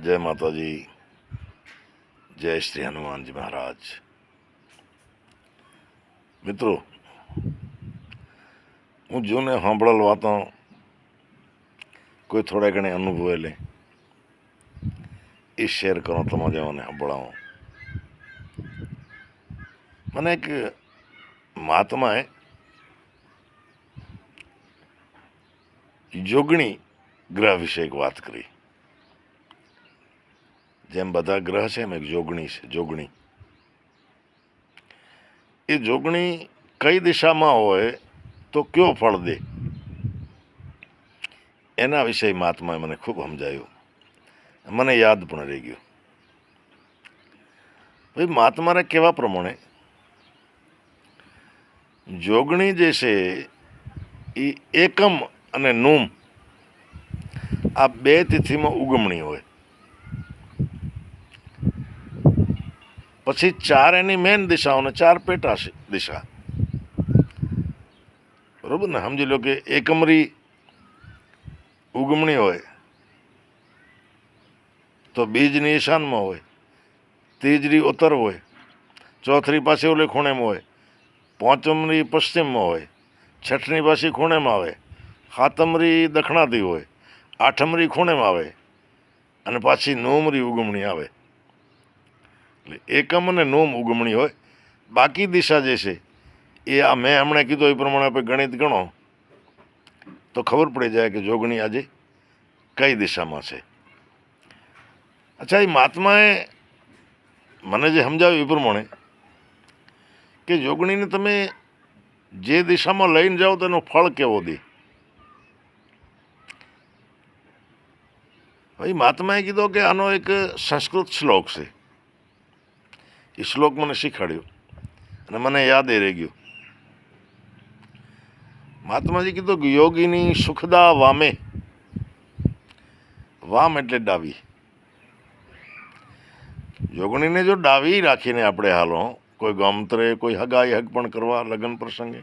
जय माता जी, जय श्री हनुमान जी महाराज। मित्रों, हूँ जूने सांभळेल वातों कोई थोड़े घणे अनुभवेले એ શેર કરો તમારા જેવાને સંભળાવો। મને એક મહાત્માએ જોગણી ગ્રહ વિશે એક વાત કરી। જેમ બધા ગ્રહ છે એમ એક જોગણી છે। જોગણી એ જોગણી કઈ દિશામાં હોય તો કયો ફળ દે એના વિશે મહાત્માએ મને ખૂબ સમજાયું, મને યાદ પણ રહી ગયું। ભાઈ મહાત્માને કહેવા પ્રમાણે જોગણી જે છે એ એકમ અને નૂમ આ બે તિથિમાં ઉગમણી હોય, પછી ચાર એની મેન દિશાઓ ને ચાર પેટા દિશા, બરોબર ને? સમજી લો કે એકમરી ઉગમણી હોય તો બીજની ઈશાનમાં હોય, ત્રીજરી ઉત્તર હોય, ચોથરી પાછી ઓલે ખૂણેમાં હોય, પાંચમરી પશ્ચિમમાં હોય, છઠની પાછી ખૂણેમાં આવે, સાતમરી દક્ષિણાથી હોય, આઠમરી ખૂણેમાં આવે અને પાછી નવમરી ઉગમણી આવે। એટલે એકમ અને નોમ ઉગમણી હોય। બાકી દિશા જે છે એ આ મેં હમણાં કીધું એ પ્રમાણે આપણે ગણિત ગણો તો ખબર પડી જાય કે જોગણી આજે કઈ દિશામાં છે। અચ્છા, એ મહાત્માએ મને જે સમજાવ્યું એ પ્રમાણે કે જોગણીને તમે જે દિશામાં લઈને જાઓ તો એનો ફળ કેવો દે। ભાઈ મહાત્માએ કીધું કે આનો એક સંસ્કૃત શ્લોક છે, એ શ્લોક મને શીખવાડ્યો અને મને યાદ રહી ગયો। મહાત્માજી કીધું કે યોગીની સુખદા વામે, વામ એટલે ડાવી, જોગણીને જો ડાવી રાખીને આપણે હાલો, કોઈ ગામતરે, કોઈ હગાઈ હગપણ કરવા, લગ્ન પ્રસંગે,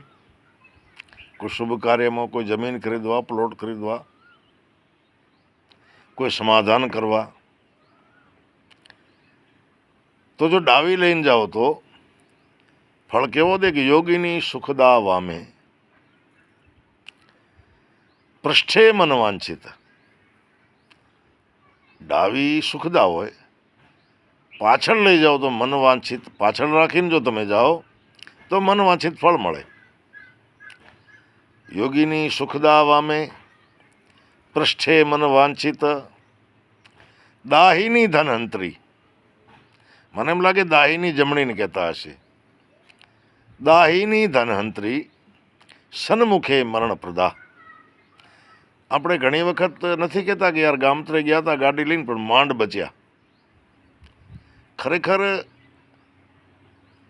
કોઈ શુભ કાર્યમાં, કોઈ જમીન ખરીદવા, પ્લોટ ખરીદવા, કોઈ સમાધાન કરવા, તો જો ડાવી લઈને જાઓ તો ફળ કેવો દે કે યોગીની સુખદા વામે પૃષ્ઠે મનવાંછિત। ડાવી સુખદા હોય, પાછળ લઈ જાઓ તો મનવાંછિત, પાછળ રાખીને જો તમે જાઓ તો મનવાંછિત ફળ મળે। યોગીની સુખદા વામે પૃષ્ઠે મનવાંછિત દાહિની ધનહંત્રી, મને એમ લાગે દાહિની જમણીને કહેતા હશે। દાહિની ધનહંત્રી સન્મુખે મરણપ્રદા। આપણે ઘણી વખત નથી કહેતા કે યાર ગામત્રે ગયા હતા ગાડી લઈને પણ માંડ બચ્યા। ખરેખર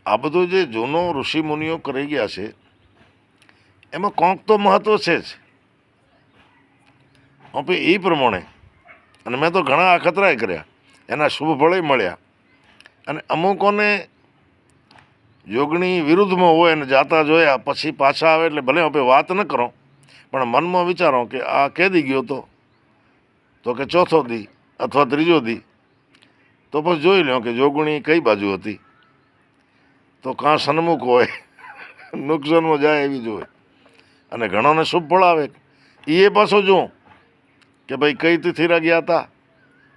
આ બધું જે જૂનો ઋષિ મુનિઓ કરી ગયા છે એમાં કોંક તો મહત્વ છે જ। હવે એ પ્રમાણે, અને મેં તો ઘણા અખતરાય કર્યા, એના શુભ ફળે મળ્યા, અને અમુકોને યોગણી વિરુદ્ધમાં હોય અને જાતા જોયા પછી પાછા આવે એટલે ભલે આપણે વાત ન કરો પણ મનમાં વિચારો કે આ કેદી ગયો તો કે ચોથો દી અથવા ત્રીજો દી, તો પછી જોઈ લો કે જોગણી કઈ બાજુ હતી, તો કાં સન્મુખ હોય નુકસાનમાં જાય એવી જોઈએ, અને ઘણોને શુભ ફળ આવે એ પાછો જો કે ભાઈ કઈ તિથિરા ગયા હતા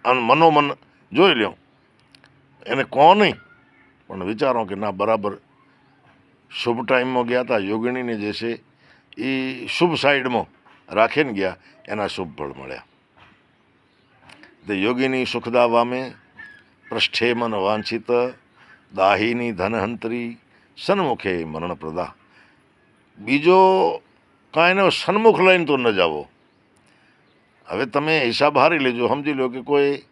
અને મનોમન જોઈ લ્યો, એને કહો નહીં પણ વિચારો કે ના બરાબર શુભ ટાઈમમાં ગયા હતા, યોગિણીને જે છે એ શુભ સાઈડમાં રાખીને ગયા, એના શુભ ફળ મળ્યા। તો યોગીની સુખદા વામે પૃષ્ઠે મન વાંછિત દાહિની ધનહંત્રી સન્મુખે મરણપ્રદા। બીજો કાંઈ ને સન્મુખ લઈને તો ન જાવો। હવે તમે હિસાબ હારી લેજો, સમજી લો કે કોઈ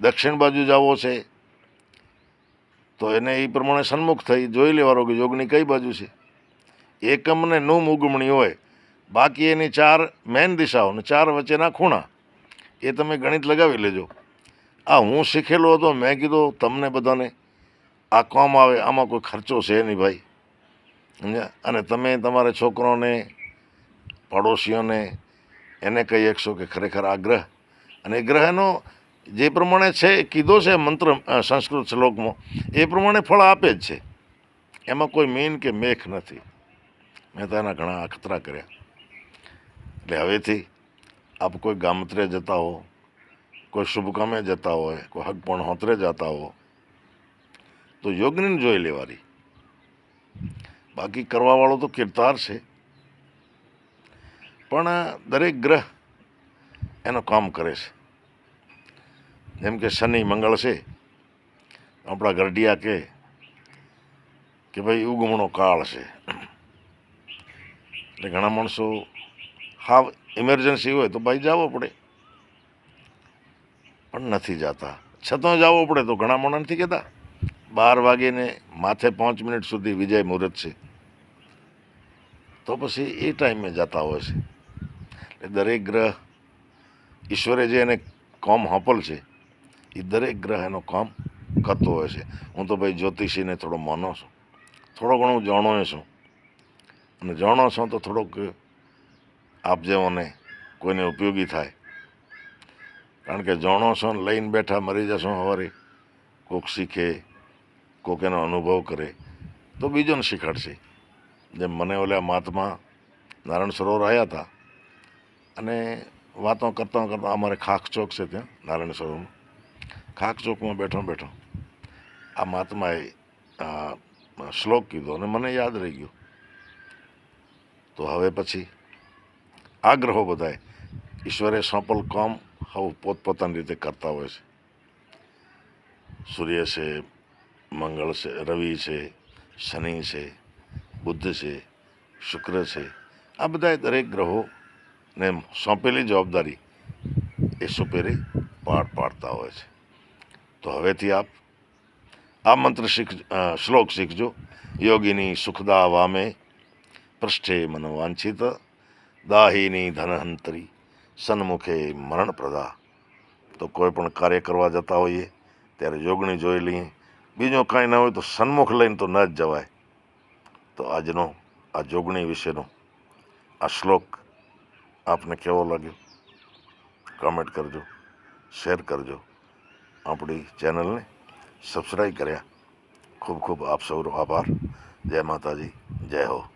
દક્ષિણ બાજુ જવો છે તો એને એ પ્રમાણે સન્મુખ થઈ જોઈ લેવાનો કે યોગની કઈ બાજુ છે। એકમ ને નૂમ ઉગમણી હોય, બાકી એની ચાર મેન દિશાઓ ને ચાર વચ્ચેના ખૂણા એ તમે ગણિત લગાવી લેજો। આ હું શીખેલો હતો, મેં કીધું તમને બધાને આ કામ આવે, આમાં કોઈ ખર્ચો છે નહીં ભાઈ, સમજ્યા? અને તમે તમારા છોકરોને, પડોશીઓને એને કહી શકશો કે ખરેખર આ ગ્રહ, અને ગ્રહનો જે પ્રમાણે છે એ કીધો છે મંત્ર સંસ્કૃત શ્લોકમાં એ પ્રમાણે ફળ આપે જ છે. એમાં કોઈ મીન કે મેખ નથી. મેં તો એના ઘણા અખતરા કર્યા. એટલે હવેથી આપ કોઈ ગામત્રે જતા હો, કોઈ શુભ કામે જતા હોય, કોઈ હગ પણ હોતરે જતા હો, તો યોગની જોઈ લેવાની. બાકી કરવાવાળો તો કીર્તાર છે, પણ દરેક ગ્રહ એનું કામ કરે છે. જેમ કે શનિ મંગળ છે, આપણા ગરડિયા કે ભાઈ ઉગમણો કાળ છે. એટલે ઘણા માણસો હાવ ઇમરજન્સી હોય તો ભાઈ જવો પડે, પણ નથી જતા. છતાં જવો પડે તો ઘણા માણસ નથી કહેતા 12 વાગીને માથે 5 મિનિટ સુધી વિજય મુહૂર્ત છે, તો પછી એ ટાઈમે જતા હોય છે. એટલે દરેક ગ્રહ ઈશ્વરે જે એને કામ આપેલ છે એ દરેક ગ્રહ એનું કામ કરતો હોય છે. હું તો ભાઈ જ્યોતિષીને થોડો માનો છું, થોડો ઘણું જાણો છું, અને જાણો છો તો થોડોક આપ જેવોને કોઈને ઉપયોગી થાય. કારણ કે જાણો છો ને લઈને બેઠા મરી જશો સવારે, કોક શીખે, કોક એનો અનુભવ કરે તો બીજોને શીખવાડશે. જેમ મને ઓલા મહાત્મા નારાયણ સરોવર આવ્યા હતા, અને વાતો કરતાં કરતાં અમારે ખાખ ચોક છે ત્યાં નારાયણ સરોવરમાં, ખાખ ચોકમાં બેઠો આ મહાત્માએ શ્લોક કીધો અને મને યાદ રહી ગયો. તો હવે પછી આ ગ્રહો બધાય ઈશ્વરે સોંપેલ કામ હવે પોતપોતાની રીતે કરતા હોય છે. સૂર્ય છે, મંગળ છે, રવિ છે, શનિ છે, બુદ્ધ છે, શુક્ર છે, આ બધા દરેક ગ્રહોને સોંપેલી જવાબદારી એ સુપેરે પાર પાડતા હોય છે. તો હવેથી આપ આ મંત્ર શ્લોક શીખજો. યોગીની સુખદા વામે પૃષ્ઠે મનવાંછિત, દાહિની ધનહંતરી સન્મુખે મરણ પ્રદા. તો કોઈ પણ કાર્ય કરવા જતા હોઈએ ત્યારે યોગણી જોઈ લઈએ. બીજું કાંઈ ના હોય તો સન્મુખ લઈને તો ન જ જવાય. તો આજનો આ જોગણી વિશેનો આ શ્લોક આપને કેવો લાગ્યો કમેન્ટ કરજો, શેર કરજો. આપણી ચેનલને સબસ્ક્રાઈબ કર્યા ખૂબ ખૂબ આપ સૌનો આભાર. જય માતાજી, જય હો.